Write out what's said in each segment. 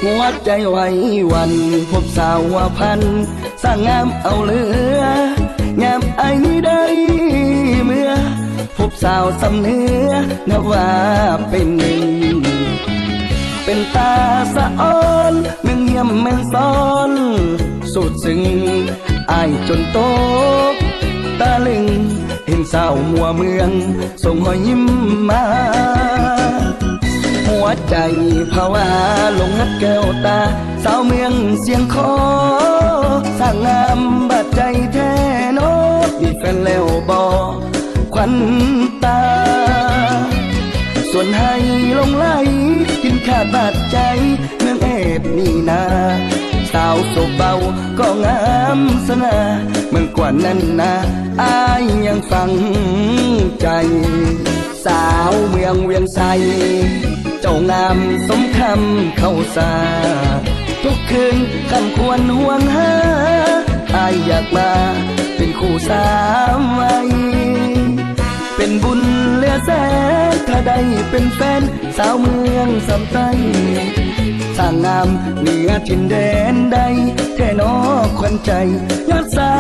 หัวใจไว้วันพบสาวหัวพันสร้างงามเอาเลืองามไอ้นี้ได้เมื่อพบสาวสำเนื้อนับว่าเป็นหนึ่งเป็นตาสะอ้อนเมืองเยี่ยมเมืองซ้อนสุดซึ้งอายจนโตตาลึงเห็นสาวหัวเมืองส่งหอยยิ้มมาหัวใจภาวะลงนัดแก้วตาสาวเมืองเสียงคอสร้างงามบาดใจแท้โนมีแฟนแล้วบ่ขวัญตาส่วนให้ลงไหลกินขาดบาดใจเมืองเอฟนี่นาสาวโซเบาก็งามสนาเมืองกว่านั้นนาอายยังฟังใจสาวเมืองเวียงไสเจ้างามสมคำเข้าสาทุกคืนคำควรห่วงหาอายอยากมาเป็นคู่สามไว้เป็นบุญเหลือแสนถ้าได้เป็นแฟนสาวเมืองสำไตสร้างงามเหนือถิ่นแดนใดแท่นอควันใจยอดสา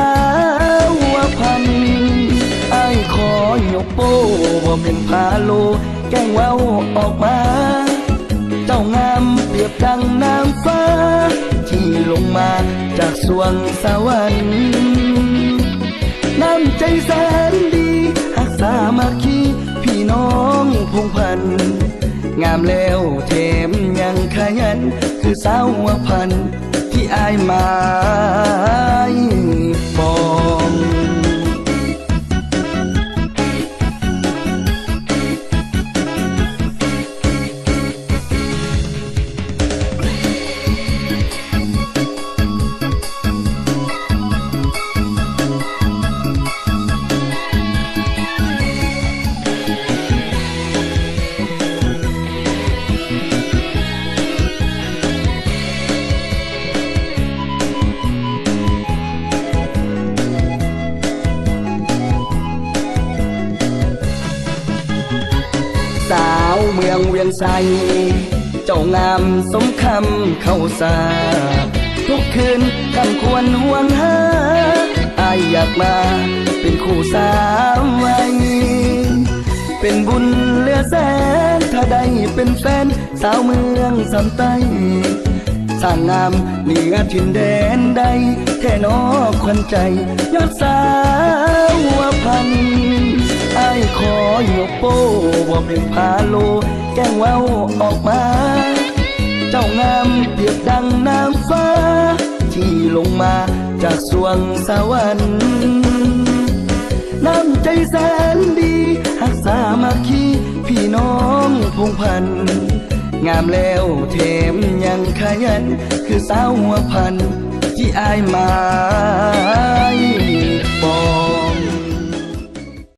วหัวพันอายขอยกโป้ว่าเป็นพาโลแกล้งเว้าออกมาเจ้างามเปรียบดังน้ำฟ้าที่ลงมาจากสวงสวรรค์น้ำใจแสนดีหักสามัคคีพี่น้องพงพันงามแล้วเทมยังขยันคือสาวหัวพันที่อายมาปองสาวเมืองเวียงไสเจ้างามสมคำเข้าสาทุกคืนคำควรห่วงหาอายอยากมาเป็นคู่สามไว้เป็นบุญเหลือแสนถ้าได้เป็นแฟนสาวเมืองสำไตสร้างงามเหนือถิ่นแดนใดแท่นอควันใจยอดสาวหัวพันอายขอยกโป้ว่าเป็นพาโลแกล้งเว้าออกมาเจ้างามเปรียบดังน้ำฟ้าที่ลงมาจากสวงสวรรค์น้ำใจแสนดีหักสามัคคีพี่น้องพงพันงามแล้วเทมยังขยันคือสาวหัวพันที่อายมา